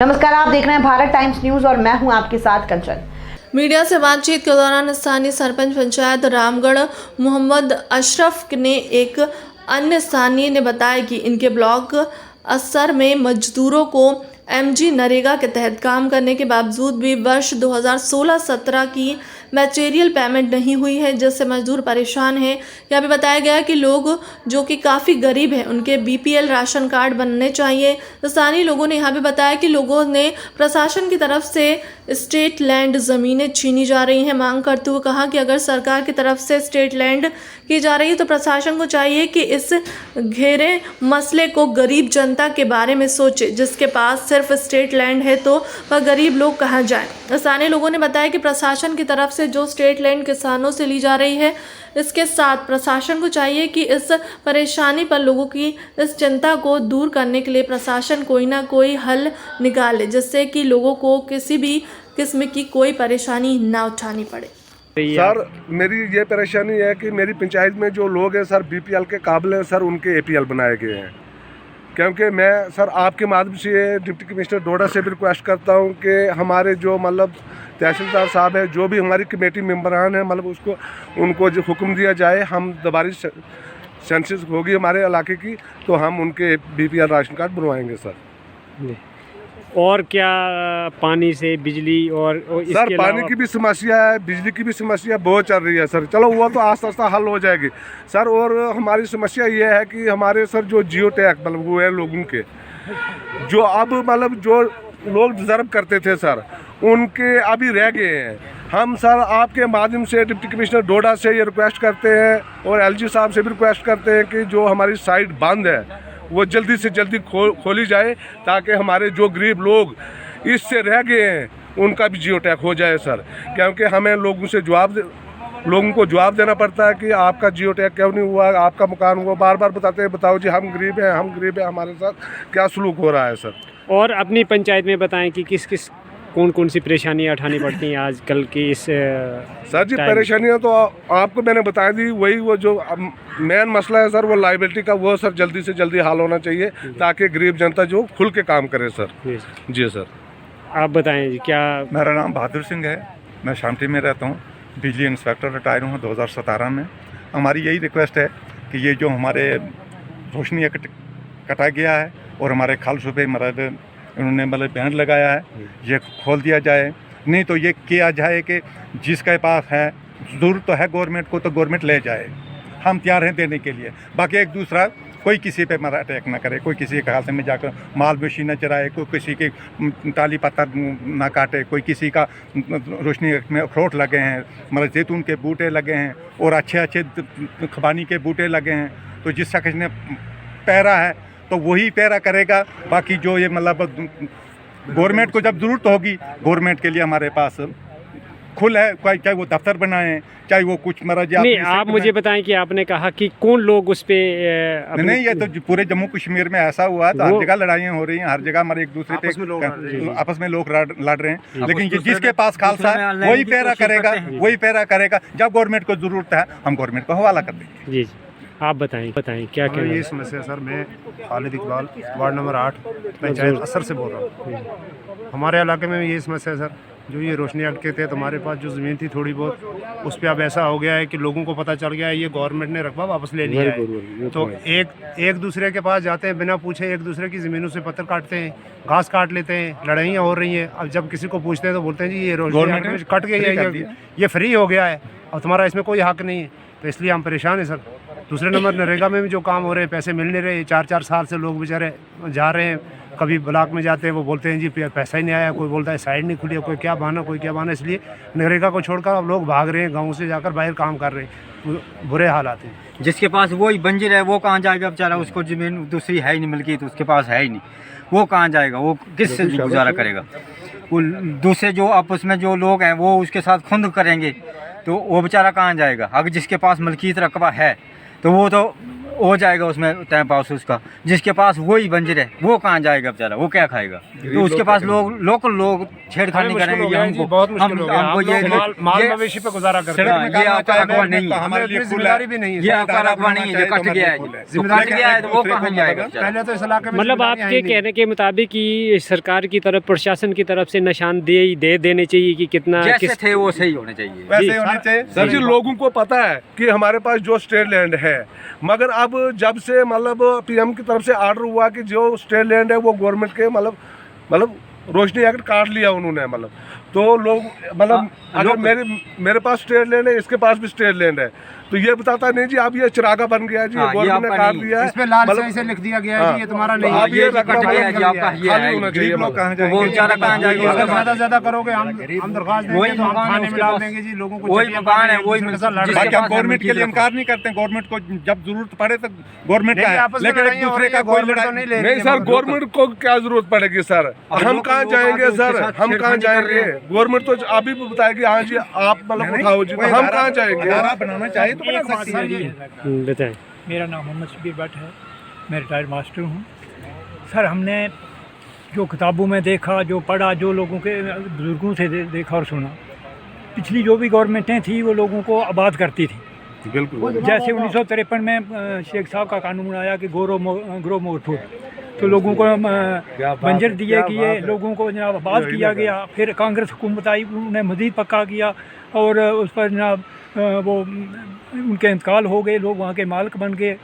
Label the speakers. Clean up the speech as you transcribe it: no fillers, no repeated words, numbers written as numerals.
Speaker 1: नमस्कार, आप देख रहे हैं भारत टाइम्स न्यूज और मैं हूं आपके साथ कंचन।
Speaker 2: मीडिया से बातचीत के दौरान स्थानीय सरपंच पंचायत रामगढ़ मोहम्मद अशरफ ने एक अन्य स्थानीय ने बताया कि इनके ब्लॉक असर में मजदूरों को एमजी नरेगा के तहत काम करने के बावजूद भी वर्ष 2016-17 की मटेरियल पेमेंट नहीं हुई है, जिससे मजदूर परेशान हैं। यहाँ पे बताया गया है कि लोग जो कि काफ़ी गरीब हैं उनके बीपीएल राशन कार्ड बनने चाहिए। स्थानीय लोगों ने यहाँ पे बताया कि लोगों ने प्रशासन की तरफ से स्टेट लैंड ज़मीनें छीनी जा रही हैं। मांग करते हुए कहा कि अगर सरकार की तरफ से स्टेट लैंड की जा रही है तो प्रशासन को चाहिए कि इस घेरे मसले को गरीब जनता के बारे में सोचे। जिसके पास सिर्फ स्टेट लैंड है तो वह गरीब लोग कहाँ जाएं। स्थानीय लोगों ने बताया कि प्रशासन की तरफ से जो स्टेट लैंड किसानों से ली जा रही है, इसके साथ प्रशासन को चाहिए कि इस परेशानी पर लोगों की इस चिंता को दूर करने के लिए प्रशासन कोई ना कोई हल निकाले, जिससे कि लोगों को किसी भी किस्म की कोई परेशानी ना उठानी पड़े।
Speaker 3: सर, मेरी ये परेशानी है कि मेरी पंचायत में जो लोग हैं सर बीपीएल के काबिल हैं सर, उनके एपीएल बनाए गए हैं। क्योंकि मैं सर आपके माध्यम से डिप्टी कमिश्नर डोडा से भी रिक्वेस्ट करता हूं कि हमारे जो मतलब तहसीलदार साहब है, जो भी हमारी कमेटी मेंबरान है, मतलब उनको जो हुक्म दिया जाए, हम दोबारा सेंसस होगी हमारे इलाके की तो हम उनके बीपीएल राशन कार्ड बनवाएंगे सर।
Speaker 4: और क्या पानी से बिजली और
Speaker 3: सर पानी की भी समस्या है, बिजली की भी समस्या बहुत चल रही है सर। चलो वो तो आस्ता आस्ता हल हो जाएगी सर। और हमारी समस्या ये है कि हमारे सर जो जियो टैग मतलब वो है लोगों के जो अब मतलब जो लोग डिजर्व करते थे सर, उनके अभी रह गए हैं। हम सर आपके माध्यम से डिप्टी कमिश्नर डोडा से ये रिक्वेस्ट करते हैं और एलजी साहब से भी रिक्वेस्ट करते हैं कि जो हमारी साइट बंद है वो जल्दी से जल्दी खोली जाए, ताकि हमारे जो गरीब लोग इससे रह गए हैं उनका भी जियो टैग हो जाए सर। क्योंकि हमें लोगों को जवाब देना पड़ता है कि आपका जियो टैग क्यों नहीं हुआ, आपका मकान हुआ। बार बार बताते हैं, बताओ जी हम गरीब हैं, हमारे साथ क्या सलूक हो रहा है सर।
Speaker 4: और अपनी पंचायत में बताएं कि किस कौन सी परेशानियां उठानी पड़ती हैं आजकल की इस
Speaker 3: सर जी परेशानियां तो आपको मैंने बता दी। वही वो जो मेन मसला है सर वो लाइबिलिटी का, वो सर जल्दी से जल्दी हल होना चाहिए ताकि गरीब जनता जो खुल के काम करे सर। जी सर,
Speaker 4: आप बताएं जी क्या।
Speaker 5: मेरा नाम बहादुर सिंह है, मैं शामटी में रहता हूँ, बिजली इंस्पेक्टर रिटायर हूँ 2017 में। हमारी यही रिक्वेस्ट है कि ये जो हमारे रोशनी कटा गया है और हमारे खाल सूबे मतलब उन्होंने मतलब बैनर लगाया है, ये खोल दिया जाए। नहीं तो ये किया जाए कि जिसके पास है ज़रूरत तो है गवर्नमेंट को तो गवर्नमेंट ले जाए, हम तैयार हैं देने के लिए। बाकी एक दूसरा कोई किसी पे मरा अटैक ना करे, कोई किसी के हाथ में जाकर माल बेशी न चराए, कोई किसी की टाली पत्ता ना काटे, कोई किसी का रोशनी में अखरोट लगे हैं, मतलब जैतून के बूटे लगे हैं और अच्छे खबानी के बूटे लगे हैं। तो जिसका किसी ने पैरा है तो वही पैरा करेगा। बाकी जो ये मतलब गवर्नमेंट को जब ज़रूरत होगी, गवर्नमेंट के लिए हमारे पास खुल है, चाहे वो दफ्तर बनाएं, चाहे वो कुछ मर्ज।
Speaker 4: नहीं, आप मुझे बताएं कि आपने कहा कि कौन लोग उस पे
Speaker 5: नहीं, ये तो पूरे जम्मू कश्मीर में ऐसा हुआ है। तो हर जगह लड़ाइयाँ हो रही हैं, हर जगह हमारे एक दूसरे पे आपस में लोग लड़ रहे हैं। लेकिन जिसके पास खालसा है वही पैरा करेगा। जब गवर्नमेंट को ज़रूरत है हम गवर्नमेंट को हवाला कर देंगे।
Speaker 4: जी, आप बताएं क्या क्या
Speaker 6: ये समस्या सर। मैं खालिद इकबाल वार्ड नंबर 8 पंचायत असर से बोल रहा हूँ। हमारे इलाके में ये समस्या है सर, जो ये रोशनी एक्ट के तहत हमारे पास जो ज़मीन थी थोड़ी बहुत, उस पर अब ऐसा हो गया है कि लोगों को पता चल गया है ये गवर्नमेंट ने रकबा वापस ले लिया है। तो एक दूसरे के पास जाते हैं, बिना पूछे एक दूसरे की ज़मीनों से पत्थर काटते हैं, घास काट लेते हैं, लड़ाइयाँ हो रही हैं। अब जब किसी को पूछते हैं तो बोलते हैं जी ये रोशनी एक्ट में कट गई है, ये फ्री हो गया है, अब तुम्हारा इसमें कोई हक नहीं है। तो इसलिए हम परेशान हैं सर। दूसरे नंबर नरेगा में भी जो काम हो रहे हैं, पैसे मिल नहीं रहे। 4-4 साल से लोग बेचारे जा रहे हैं, कभी ब्लॉक में जाते हैं वो बोलते हैं जी पैसा ही नहीं आया, कोई बोलता है साइड नहीं खुली, कोई क्या बहाना। इसलिए नरेगा को छोड़कर अब लोग भाग रहे हैं, गाँव से जाकर बाहर काम कर रहे हैं। बुरे हालात हैं।
Speaker 7: जिसके पास वही बंजर है वो कहाँ जाएगा बेचारा, उसको ज़मीन दूसरी है ही नहीं मिलती, तो उसके पास है ही नहीं, वो कहाँ जाएगा, वो किस से गुजारा करेगा। वो दूसरे जो आपस में जो लोग हैं वो उसके साथ खुंद करेंगे तो वो बेचारा कहाँ जाएगा। अगर जिसके पास मलकियत रकबा है तो वो तो हो जाएगा उसमें टाइम पास उसका। जिसके पास वही बंजर है वो कहाँ जाएगा बेचारा, वो क्या खाएगा? तो उसके पास लोकल लोग छेड़खानी करेंगे ये हमको,
Speaker 6: बहुत मुश्किल हो गया।
Speaker 7: हमको
Speaker 6: हम माल मवेशी पे गुजारा करते हैं।
Speaker 7: ये आपका अगवा नहीं है,
Speaker 5: हमारे लिए
Speaker 6: जिम्मेदारी भी नहीं है।
Speaker 7: ये आपका अगवा नहीं है, ये कट गया है, तो कट गया है तो वो कहाँ जाएगा बेचारा?
Speaker 6: पहले तो इस इलाके में
Speaker 4: मतलब
Speaker 6: जिम्मेदारी
Speaker 4: आपके
Speaker 6: आई नहीं।
Speaker 4: कहने के मुताबिक कि सरकार की तरफ, प्रशासन की तरफ से निशानदेही दे देने चाहिए कि कितना
Speaker 7: जैसे
Speaker 4: किस
Speaker 7: थे वो सही होने चाहिए।
Speaker 5: वैसे ही होने चाहिए।
Speaker 3: सर जी लोगों को पता है कि हमारे पास जो स्टेट लैंड है, मगर अब जब से मतलब पीएम की तरफ से ऑर्डर हुआ कि जो स्टेट लैंड है वो गवर्नमेंट के मतलब रोशनी एक्ट काट लिया उन्होंने, मतलब तो लोग मतलब अगर मेरे पास स्टेट लैंड है, इसके पास भी स्टेट लैंड है, तो ये बताता नहीं जी अब ये चिरागा बन गया जी,
Speaker 7: हाँ,
Speaker 3: गवर्नमेंट ने
Speaker 7: आपका
Speaker 3: काट
Speaker 7: नहीं।
Speaker 3: दिया है,
Speaker 6: इस पे लाल
Speaker 3: मतलब-
Speaker 6: शाही से लिख दिया गया है
Speaker 3: हाँ।
Speaker 6: जी ये तुम्हारा नहीं
Speaker 3: तो
Speaker 6: है।
Speaker 3: अब ये
Speaker 7: कट गया है जी, आपका ये
Speaker 3: खाली
Speaker 7: है।
Speaker 3: होना चाहिए।
Speaker 5: गरीब लोग कहाँ
Speaker 7: तो वो
Speaker 5: जाएंगे?
Speaker 7: बेचारा कहाँ जाएगा?
Speaker 6: अगर ज्यादा करोगे हम दरख्वास्त देंगे
Speaker 7: वही
Speaker 6: तो हम
Speaker 7: मकान है
Speaker 6: थाने में
Speaker 7: उसके
Speaker 6: डाल
Speaker 7: पास।
Speaker 6: देंगे जी लोगों को।
Speaker 7: वही
Speaker 6: चटिया
Speaker 7: मकान है,
Speaker 6: पानी
Speaker 7: वही
Speaker 6: जिसके साथ लड़
Speaker 7: जिसके
Speaker 6: रहे
Speaker 5: बाकी हम
Speaker 7: पास
Speaker 5: गवर्नमेंट के लिए
Speaker 7: देखो।
Speaker 5: इनकार नहीं करते, गवर्नमेंट को जब जरूरत पड़े तो गवर्नमेंट का
Speaker 6: नहीं,
Speaker 5: है,
Speaker 6: आपस में
Speaker 5: लेकिन एक
Speaker 6: लड़ाइयाँ हो
Speaker 5: दूसरे
Speaker 6: रही
Speaker 5: का
Speaker 6: है,
Speaker 5: कोई
Speaker 6: गवर्नमेंट
Speaker 5: लड़ाई
Speaker 6: तो नहीं ले
Speaker 3: नहीं
Speaker 6: रही
Speaker 3: सर,
Speaker 6: है, मगर
Speaker 3: गवर्नमेंट को क्या जरूरत पड़ेगी सर? हम कहाँ जाएंगे सर? हम कहाँ जाएंगे? गवर्नमेंट तो अभी भी बताएगी हाँ जी आप मतलब उठाओ जी, तो हम कहाँ जाएंगे?
Speaker 5: धारा बनाना चाहिए तो बना सकती है।
Speaker 4: बताएं।
Speaker 8: मेरा नाम मोहम्मद शबीर भट्ट है, मैं रिटायर्ड मास्टर हूँ। सर हमने जो किताबों में देखा, जो पढ़ा, जो लोगों के बुज़ुर्गों से देखा और सुना, पिछली जो भी गवर्नमेंटें थी वो लोगों को आबाद करती थी।
Speaker 3: बिल्कुल।
Speaker 8: जैसे 1953 में शेख साहब का कानून आया कि ग्रो मोर फूड, तो लोगों को बंजर दिए किए, लोगों को जनाब आबाद किया गया। फिर कांग्रेस हुकूमत आई, उन्होंने मज़ीद पक्का किया और उस पर जनाब वो उनके इंतकाल हो गए, लोग वहाँ के मालिक बन गए।